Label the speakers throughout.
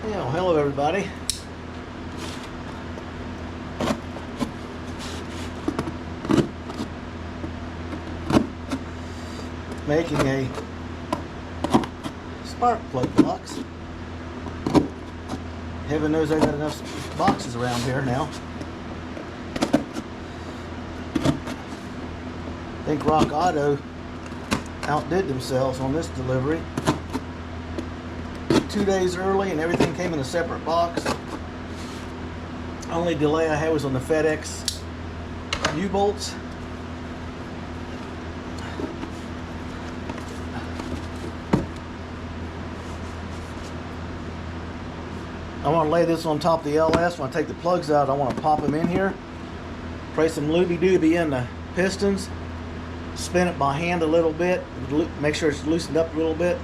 Speaker 1: Yeah, well, hello everybody. Making a spark plug box. Heaven knows I got enough boxes around here now. I think Rock Auto outdid themselves on this delivery. 2 days early and everything came in a separate box. Only delay I had was on the FedEx U-bolts. I want to lay this on top of the LS. When I take the plugs out, I want to pop them in here. Spray some looby-dooby in the pistons. Spin it by hand a little bit. Make sure it's loosened up a little bit,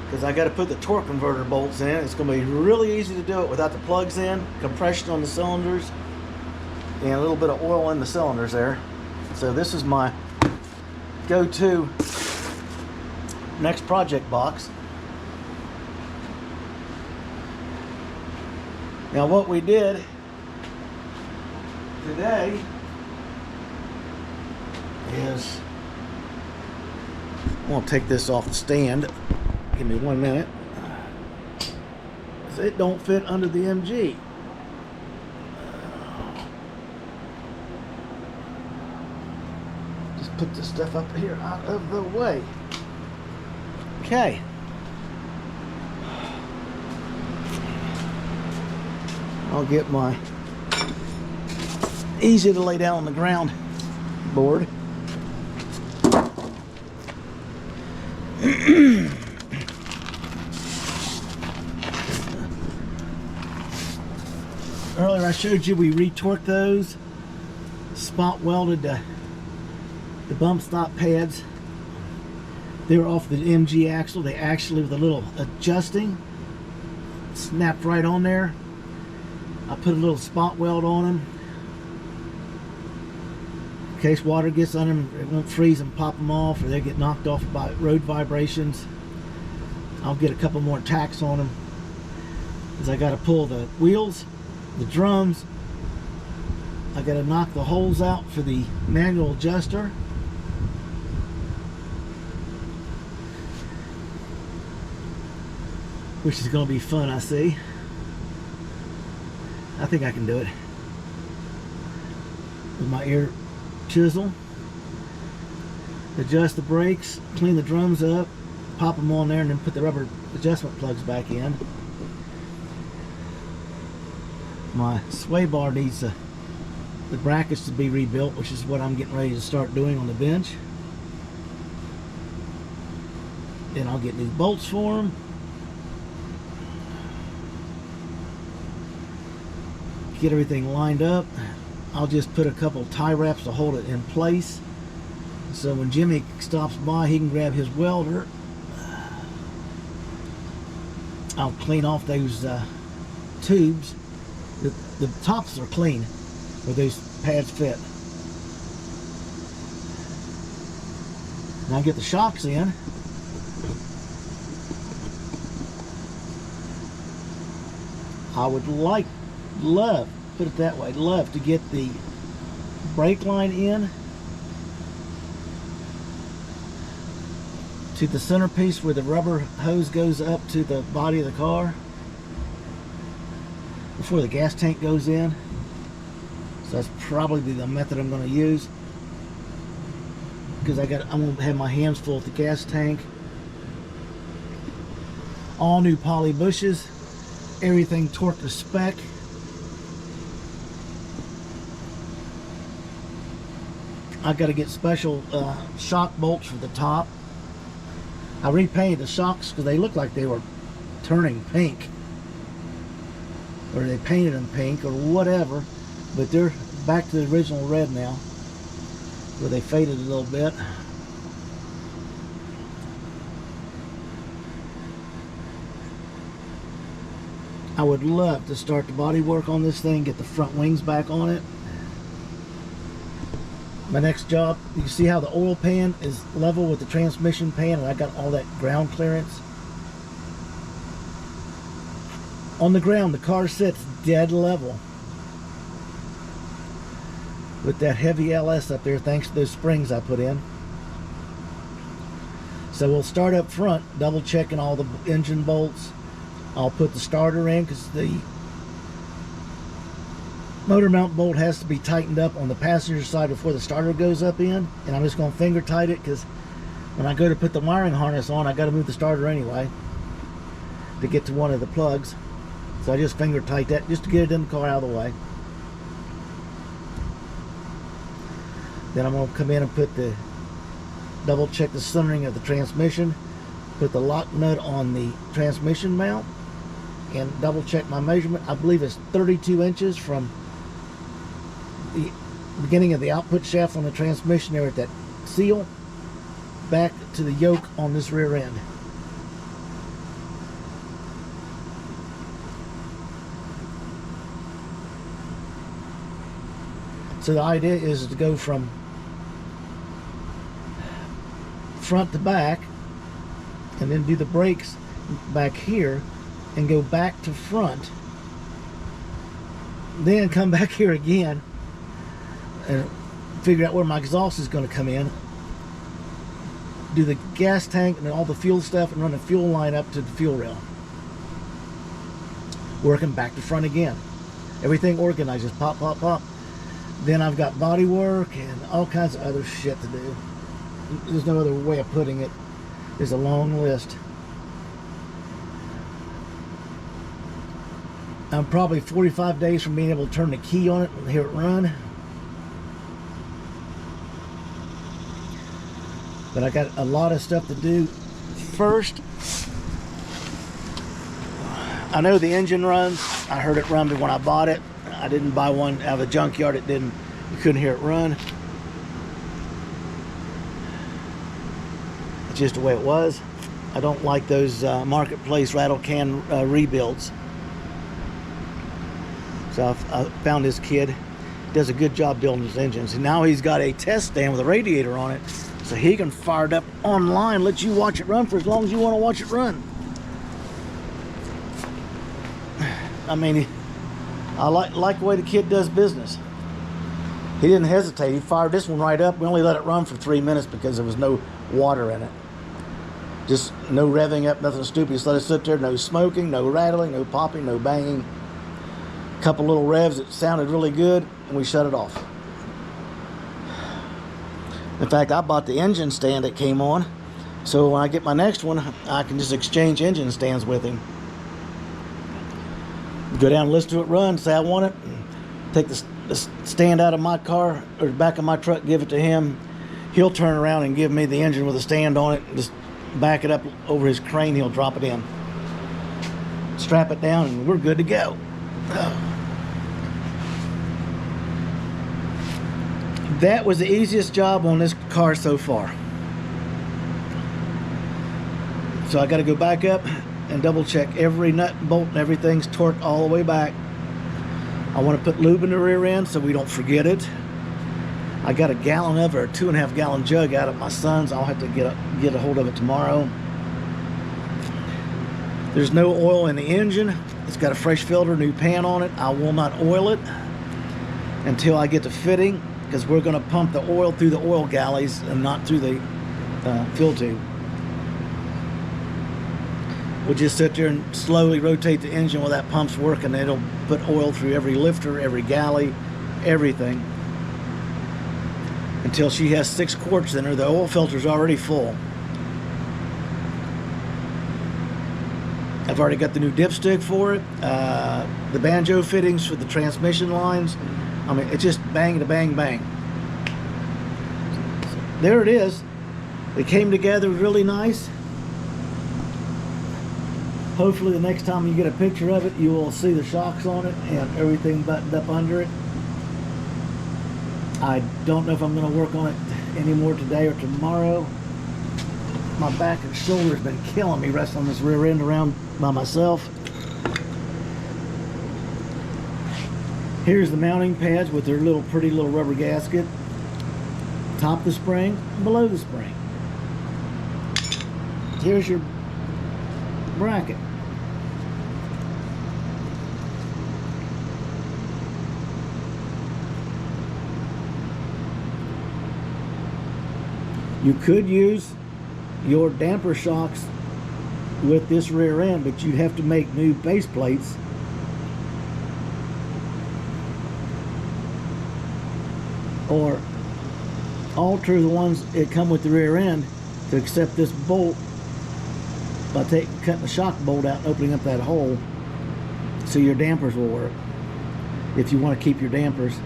Speaker 1: because I got to put the torque converter bolts in. It's going to be really easy to do it without the plugs in. Compression on the cylinders and a little bit of oil in the cylinders there. So this is my go-to next project box. Now what we did today is, I'm going to take this off the stand. Give me 1 minute. Because it don't fit under the MG. Just put this stuff up here out of the way. Okay. I'll get my easy to lay down on the ground board. Earlier I showed you we retorqued those, spot welded the bump stop pads. They were off the MG axle. They actually, with a little adjusting, snapped right on there. I put a little spot weld on them in case water gets on them. It won't freeze and pop them off, or they get knocked off by road vibrations. I'll get a couple more tacks on them, because I got to pull the wheels, the drums. I got to knock the holes out for the manual adjuster. Which is going to be fun, I see. I think I can do it with my air chisel. Adjust the brakes, clean the drums up, pop them on there, and then put the rubber adjustment plugs back in. My sway bar needs the brackets to be rebuilt, which is what I'm getting ready to start doing on the bench. Then I'll get new bolts for them. Get everything lined up. I'll just put a couple tie wraps to hold it in place, so when Jimmy stops by he can grab his welder. I'll clean off those tubes. The tops are clean where those pads fit. Now get the shocks in. I would love, put it that way, love to get the brake line in to the centerpiece where the rubber hose goes up to the body of the car before the gas tank goes in. So that's probably the method I'm going to use, because I'm going to have my hands full at the gas tank. All new poly bushes, everything torqued to spec. I got to get special shock bolts for the top. I repainted the shocks because they looked like they were turning pink, or they painted them pink or whatever, but they're back to the original red now, where they faded a little bit. I would love to start the body work on this thing, get the front wings back on it. My next job, you can see how the oil pan is level with the transmission pan, and I got all that ground clearance. On the ground, the car sits dead level with that heavy LS up there, thanks to those springs I put in. So we'll start up front, double checking all the engine bolts. I'll put the starter in because the motor mount bolt has to be tightened up on the passenger side before the starter goes up in, and I'm just going to finger tight it because when I go to put the wiring harness on, I got to move the starter anyway to get to one of the plugs. So I just finger tight that just to get it in the car out of the way. Then I'm going to come in and put the double check the centering of the transmission, put the lock nut on the transmission mount, and double check my measurement. I believe it's 32 inches from the beginning of the output shaft on the transmission there at that seal back to the yoke on this rear end. So the idea is to go from front to back and then do the brakes back here and go back to front, then come back here again and figure out where my exhaust is going to come in, do the gas tank and all the fuel stuff, and run the fuel line up to the fuel rail, working back to front again. Everything organized, just pop, pop, pop. Then I've got body work and all kinds of other shit to do. There's no other way of putting it. There's a long list. I'm probably 45 days from being able to turn the key on it and hear it run. But I got a lot of stuff to do. First, I know the engine runs. I heard it run when I bought it. I didn't buy one out of a junkyard. It didn't. You couldn't hear it run. It's just the way it was. I don't like those marketplace rattle can rebuilds. So I found this kid. Does a good job building his engines. And now he's got a test stand with a radiator on it, so he can fire it up online, let you watch it run for as long as you want to watch it run. I mean, I like the way the kid does business. He didn't hesitate. He fired this one right up. We only let it run for 3 minutes because there was no water in it. Just no revving up, nothing stupid. Just let it sit there. No smoking, no rattling, no popping, no banging. A couple little revs that sounded really good, and we shut it off. In fact, I bought the engine stand that came on, so when I get my next one, I can just exchange engine stands with him. Go down and listen to it run, say I want it, take the stand out of my car or the back of my truck, give it to him. He'll turn around and give me the engine with a stand on it, just back it up over his crane. He'll drop it in, strap it down, and we're good to go. That was the easiest job on this car so far. So I got to go back up and double check every nut and bolt and everything's torqued all the way back. I want to put lube in the rear end so we don't forget it. I got a gallon of it, or 2.5 gallon jug out of my son's. I'll have to get a hold of it tomorrow. There's no oil in the engine. It's got a fresh filter, new pan on it. I will not oil it until I get the fitting, because we're going to pump the oil through the oil galleys and not through the fill tube. We'll just sit there and slowly rotate the engine while that pump's working. It'll put oil through every lifter, every galley, everything, until she has 6 quarts in her. The oil filter's already full. I've already got the new dipstick for it, the banjo fittings for the transmission lines. I mean, it's just bang to bang bang. So there it is. It came together really nice. Hopefully the next time you get a picture of it, you will see the shocks on it and everything buttoned up under it. I don't know if I'm going to work on it anymore today or tomorrow. My back and shoulder has been killing me wrestling this rear end around by myself. Here's the mounting pads with their little pretty little rubber gasket. Top of the spring, below the spring. Here's your bracket. You could use your damper shocks with this rear end, but you'd have to make new base plates. Or alter the ones that come with the rear end to accept this bolt by cutting the shock bolt out and opening up that hole so your dampers will work, if you want to keep your dampers.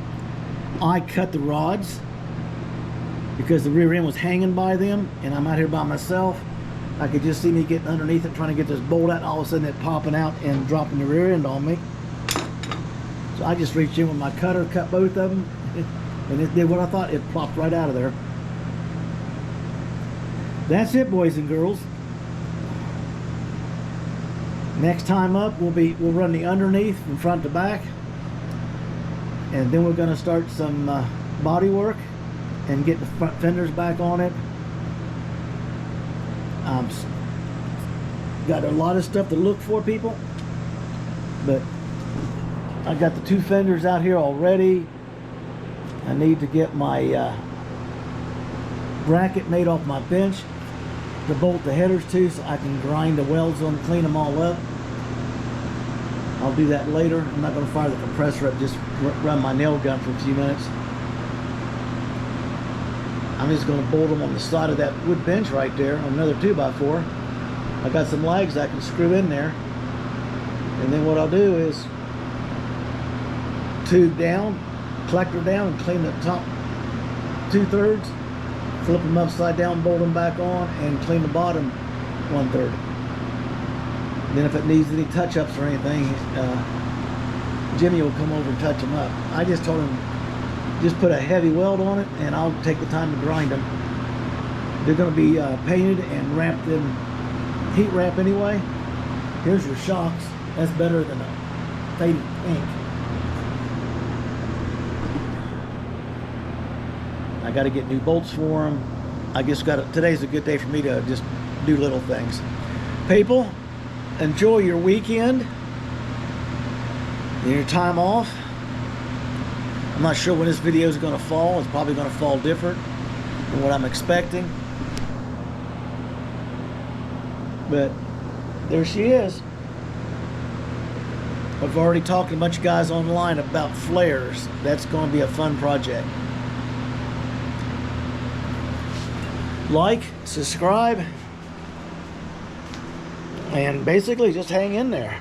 Speaker 1: I cut the rods because the rear end was hanging by them, and I'm out here by myself. I could just see me getting underneath it trying to get this bolt out, and all of a sudden it popping out and dropping the rear end on me. So I just reached in with my cutter, cut both of them, and it did what I thought. It plopped right out of there. That's it, boys and girls. Next time up, we'll run the underneath from front to back, and then we're going to start some body work and get the front fenders back on it. Got a lot of stuff to look for, people, but I got the two fenders out here already. I need to get my bracket made off my bench to bolt the headers to, so I can grind the welds on and clean them all up. I'll do that later. I'm not going to fire the compressor up, just run my nail gun for a few minutes. I'm just going to bolt them on the side of that wood bench right there on another 2x4. I got some legs I can screw in there, and then what I'll do is tube down, collector down, and clean the top 2/3, flip them upside down, bolt them back on, and clean the bottom 1/3. Then if it needs any touch-ups or anything, Jimmy will come over and touch them up. I just told him, just put a heavy weld on it, and I'll take the time to grind them. They're going to be painted and wrapped in heat wrap anyway. Here's your shocks. That's better than a faded pink. I got to get new bolts for them. I just today's a good day for me to just do little things. People, enjoy your weekend and your time off. I'm not sure when this video is going to fall. It's probably going to fall different than what I'm expecting. But there she is. I've already talked to a bunch of guys online about flares. That's going to be a fun project. Like, subscribe, and basically just hang in there.